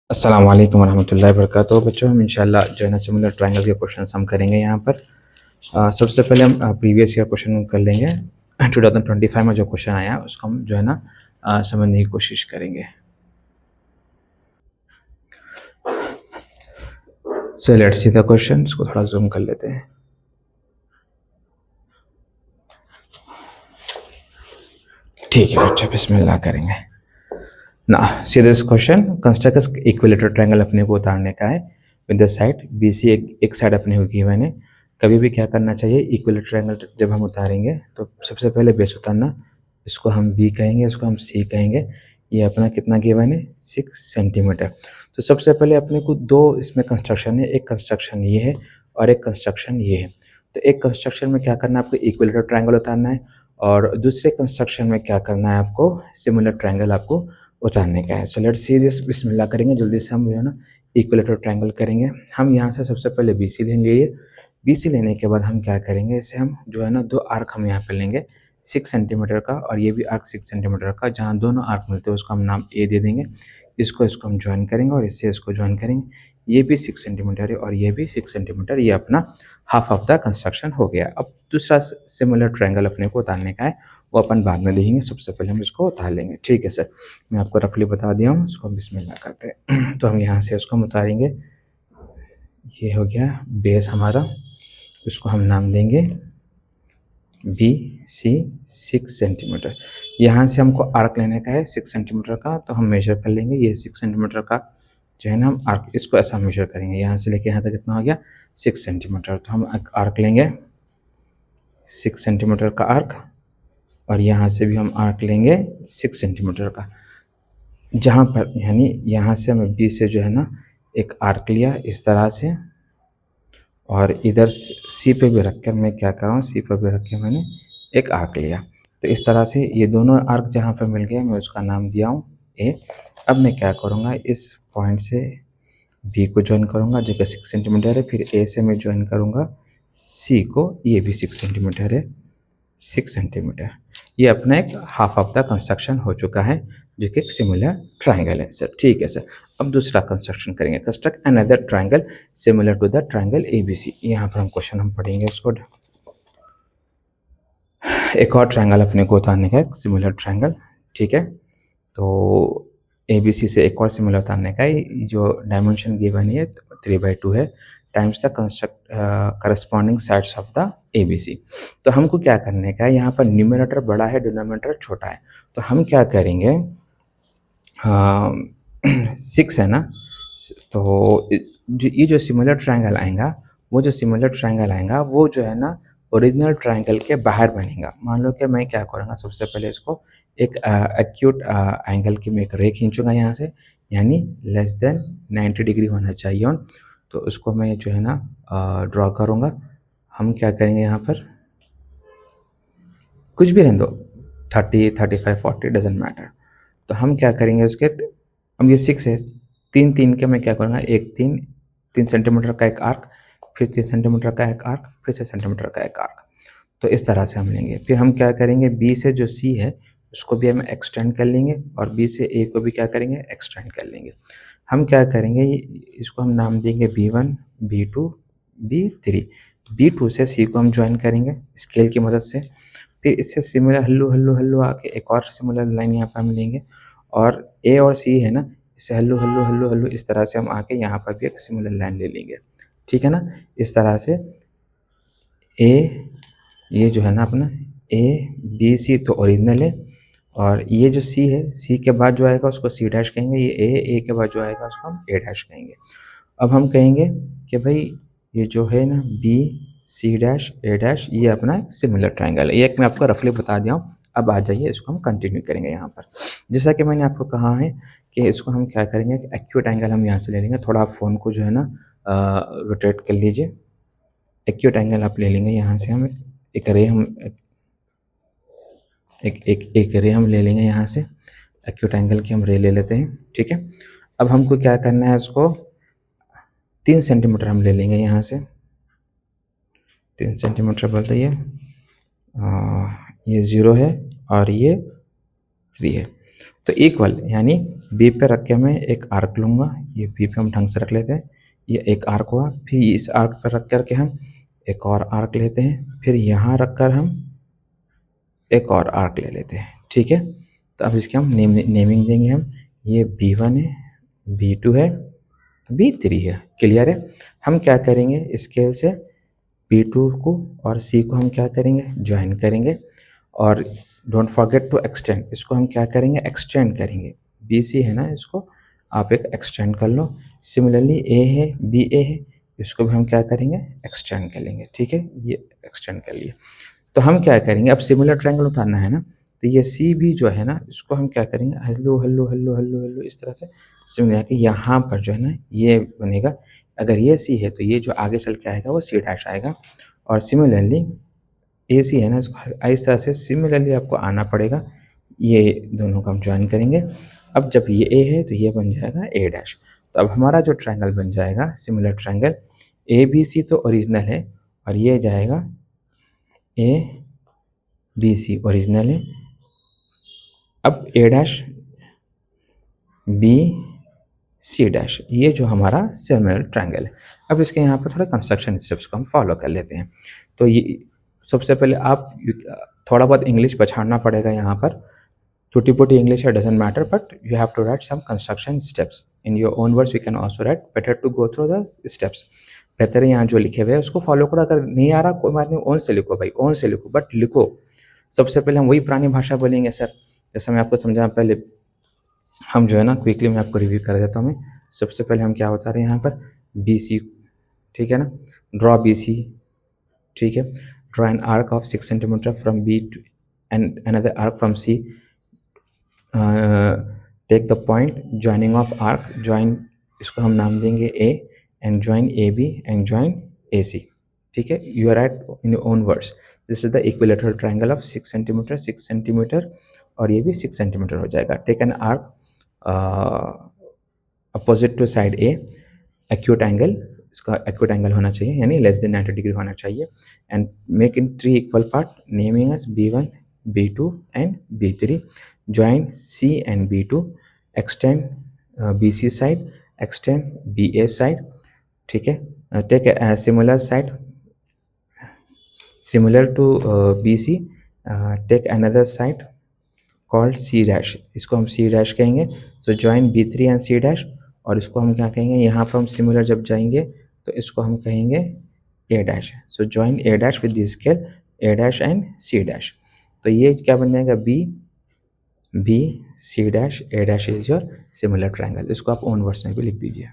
अस्सलाम वालेकुम रहमतुल्लाहि वबरकातुहू। बच्चों, हम इंशाल्लाह जो है ना सिमिलर ट्रायंगल के क्वेश्चन हम करेंगे यहाँ पर। सबसे पहले हम प्रीवियस ईयर क्वेश्चन कर लेंगे। 2025 में जो क्वेश्चन आया उसको हम जो है ना समझने की कोशिश करेंगे। So let's see the question. इसको थोड़ा जूम कर लेते हैं। ठीक है बच्चों, बिस्मिल्लाह करेंगे ना। See this question, construct equilateral triangle अपने को उतारने का है with the side B C. एक साइड अपने को गिवन है। कभी भी क्या करना चाहिए, इक्विलेटरल ट्रायंगल जब हम उतारेंगे तो सबसे पहले बेस उतारना। इसको हम बी कहेंगे, इसको हम सी कहेंगे। ये अपना कितना गिवन है, 6 सेंटीमीटर। तो सबसे पहले अपने को दो इसमें कंस्ट्रक्शन है। एक कंस्ट्रक्शन ये है और एक कंस्ट्रक्शन ये है। तो एक कंस्ट्रक्शन में क्या करना है, आपको इक्विलेटरल ट्रायंगल उतारना है, और दूसरे कंस्ट्रक्शन में क्या करना है, आपको सिमिलर ट्रायंगल आपको उतारने का है। So let's see this. बिस्मिल्लाह करेंगे जल्दी से। हम जो है ना इक्विलेटरल ट्रायंगल करेंगे। हम यहाँ से सबसे पहले बी सी लेंगे। बी सी लेने के बाद हम क्या करेंगे, इसे हम जो है ना दो आर्क हम यहाँ पे लेंगे 6 सेंटीमीटर का, और ये भी आर्क 6 सेंटीमीटर का। जहाँ दोनों आर्क मिलते हैं उसको हम नाम ए दे देंगे। इसको हम ज्वाइन करेंगे और इससे इसको ज्वाइन करेंगे। ये भी 6 सेंटीमीटर है और ये भी 6 सेंटीमीटर। ये अपना हाफ ऑफ द कंस्ट्रक्शन हो गया। अब दूसरा सिमिलर ट्रायंगल अपने को उतारने का है, वो अपन बाद में देखेंगे। सबसे पहले हम इसको उतार लेंगे। ठीक है सर, मैं आपको रफली बता दिया हूँ। इसको बिस्मिल्लाह करते हैं। तो हम यहाँ से उसको उतारेंगे। ये हो गया बेस हमारा। इसको हम नाम देंगे बी सी 6 सेंटीमीटर। यहाँ से हमको आर्क लेने का है 6 सेंटीमीटर का, तो हम मेजर कर लेंगे। ये 6 सेंटीमीटर का जो है ना हम आर्क, इसको ऐसा मेजर करेंगे। यहाँ से लेके यहाँ तक कितना हो गया, 6 सेंटीमीटर। तो हम आर्क लेंगे 6 सेंटीमीटर का आर्क, और यहाँ से भी हम आर्क लेंगे 6 सेंटीमीटर का। जहाँ पर यानी यहाँ से हमें बी से जो है ना एक आर्क लिया इस तरह से, और इधर सी पे भी रख कर मैं क्या कर रहा हूँ, सी पे भी रख के मैंने एक आर्क लिया। तो इस तरह से ये दोनों आर्क जहाँ पे मिल गए, मैं उसका नाम दिया हूँ ए। अब मैं क्या करूँगा, इस पॉइंट से बी को ज्वाइन करूँगा जो कि 6 सेंटीमीटर है। फिर ए से मैं ज्वाइन करूँगा सी को, ये भी 6 सेंटीमीटर है, 6 सेंटीमीटर। ये अपना एक हाफ ऑफ द कंस्ट्रक्शन हो चुका है, जो कि एक सिमिलर ट्रायंगल है सर। ठीक है सर, अब दूसरा कंस्ट्रक्शन करेंगे। Construct another triangle similar to the triangle ABC. यहाँ पर हम क्वेश्चन हम पढ़ेंगे उसको। एक और ट्रायंगल अपने को उतारने का है, सिमिलर ट्रायंगल। ठीक है, तो एबीसी से एक और सिमिलर उतारने का है। जो डायमेंशन गिवन है 3/2 है, times the construct corresponding sides of the ABC. तो हमको क्या करने का है, यहाँ पर न्यूमरेटर बड़ा है, डिनोमिनेटर छोटा है। तो हम क्या करेंगे, 6 है ना, तो ये जो सिमिलर ट्रायंगल आएगा, वो जो सिमिलर ट्रायंगल आएगा वो जो है ना ओरिजिनल ट्रायंगल के बाहर बनेगा। मान लो कि मैं क्या करूँगा, सबसे पहले इसको एक एक्यूट एंगल की मैं एक रे खींचूंगा यहाँ से, यानी लेस देन 90 डिग्री होना चाहिए ऑन। तो उसको मैं जो है ना ड्रॉ करूँगा। हम क्या करेंगे, यहाँ पर कुछ भी रहने दो, 30, 35, 40 डजेंट मैटर। तो हम क्या करेंगे उसके, अब ये 6 है, 3 3 के मैं क्या करूँगा, एक 3 सेंटीमीटर का एक आर्क, फिर 3 सेंटीमीटर का एक आर्क, फिर 6 सेंटीमीटर का एक आर्क। तो इस तरह से हम लेंगे। फिर हम क्या करेंगे, बी से जो सी है उसको भी हम एक्सटेंड कर लेंगे, और बी से ए को भी क्या करेंगे, एक्सटेंड कर लेंगे। हम क्या करेंगे, इसको हम नाम देंगे B1, B2, B3। B2 से सी को हम ज्वाइन करेंगे स्केल की मदद से। फिर इससे सिमिलर हल्लू हल्लू हल्लू आके एक और सिमिलर लाइन यहाँ पर हम लेंगे, और ए और सी है ना, इससे हल्लू हल्लू हल्लू हल्लू इस तरह से हम आके यहाँ पर भी एक सिमिलर लाइन ले लेंगे। ठीक है ना, इस तरह से ए, ये जो है ना अपना ABC तो ओरिजिनल है, और ये जो सी है, सी के बाद जो आएगा उसको C डैश कहेंगे। ये ए के बाद जो आएगा उसको हम A डैश कहेंगे। अब हम कहेंगे कि भाई ये जो है ना BC डैश A डैश, ये अपना सिमिलर ट्रायंगल है। ये एक मैं आपको रफली बता दिया हूँ। अब आ जाइए, इसको हम कंटिन्यू करेंगे यहाँ पर। जैसा कि मैंने आपको कहा है कि इसको हम क्या करेंगे, एक्यूट एंगल हम यहाँ से ले लेंगे। थोड़ा आप फ़ोन को जो है ना रोटेट कर लीजिए। एक्यूट एंगल आप ले लेंगे यहाँ से। हम एक रे हम एक रे हम ले लेंगे यहाँ से, एक्यूट एंगल की हम रे ले लेते हैं। ठीक है, अब हमको क्या करना है, इसको 3 सेंटीमीटर हम ले लेंगे यहाँ से। 3 सेंटीमीटर बोलते ये 0 है और ये 3 है, तो इक्वल, यानी बी पे रख के मैं एक आर्क लूँगा, ये बी पे हम ढंग से रख लेते हैं, ये एक आर्क हुआ। फिर इस आर्क पर रख कर के हम एक और आर्क लेते हैं, फिर यहाँ रख कर हम एक और आर्क ले लेते हैं, ठीक है। तो अब इसके हम नेमिंग देंगे हम, ये B1 है, B2 है, B3 है, क्लियर है। हम क्या करेंगे, स्केल से B2 को और C को हम क्या करेंगे, ज्वाइन करेंगे, और डोंट फॉरगेट टू एक्सटेंड, इसको हम क्या करेंगे, एक्सटेंड करेंगे। BC है ना, इसको आप एक एक्सटेंड कर लो। सिमिलरली A है, BA है, इसको भी हम क्या करेंगे, एक्सटेंड कर लेंगे, ठीक है, ये एक्सटेंड कर लिए। तो हम क्या करेंगे, अब सिमिलर ट्रायंगल उतारना है ना, तो ये सी भी जो है ना, इसको हम क्या करेंगे, hello hello hello hello hello इस तरह से सिमिलर कि यहाँ पर जो है ना ये बनेगा। अगर ये सी है तो ये जो आगे चल के आएगा वो सी डैश आएगा, और सिमिलरली ए सी है ना, इसको इस तरह से सिमिलरली आपको आना पड़ेगा। ये दोनों को हम ज्वाइन करेंगे। अब जब ये ए है तो ये बन जाएगा ए डैश। तो अब हमारा जो ट्रायंगल बन जाएगा similar triangle, A B C तो ओरिजिनल है, और ये जाएगा ए बी सी ओरिजिनल है। अब ए डैश बी सी डैश, ये जो हमारा सिमिलर ट्रायंगल है। अब इसके यहाँ पर थोड़ा कंस्ट्रक्शन स्टेप्स को हम फॉलो कर लेते हैं। तो ये सबसे पहले आप थोड़ा बहुत इंग्लिश पछाड़ना पड़ेगा यहाँ पर, छोटी मोटी इंग्लिश है, doesn't matter, but you have to write some construction steps in your own words. You can also write, better to go through the steps. बेहतर है यहाँ जो लिखे हुए हैं उसको फॉलो करो। अगर नहीं आ रहा कोई बात नहीं, ओन से लिखो भाई, ओन से लिखो, बट लिखो। सबसे पहले हम वही पुरानी भाषा बोलेंगे सर, जैसे मैं आपको समझा पहले, हम जो है ना क्विकली मैं आपको रिव्यू कर देता हूँ। मैं सबसे पहले हम क्या होता है यहाँ पर बी सी, ठीक है ना, ड्रॉ बी सी, ठीक है। Draw an arc of 6 centimetre from B to and another arc from C, take the point joining of arc, join इसको हम नाम देंगे A, and join A B and join A C, ठीक है। You are write in your own words. This is the equilateral triangle of 6 centimetre 6 centimetre, और ये भी 6 centimetre हो जाएगा। Take an arc opposite to side A, acute angle, इसका acute angle होना चाहिए, यानी लेस देन 90 डिग्री होना चाहिए, and make in 3 equal part, naming as B1 B2 and B3, join C and B2, extend BC side, extend BA side, ठीक है। Take similar side similar to BC, take another side called C dash, इसको हम C dash कहेंगे। So join B3 and C dash, और इसको हम क्या कहेंगे, यहाँ पर हम सिमिलर जब जाएंगे तो इसको हम कहेंगे A dash. So join A dash with this scale A dash and C dash. तो ये क्या बन जाएगा, B C dash A dash is your similar triangle. इसको आप ओन वर्ड्स में भी लिख दीजिए।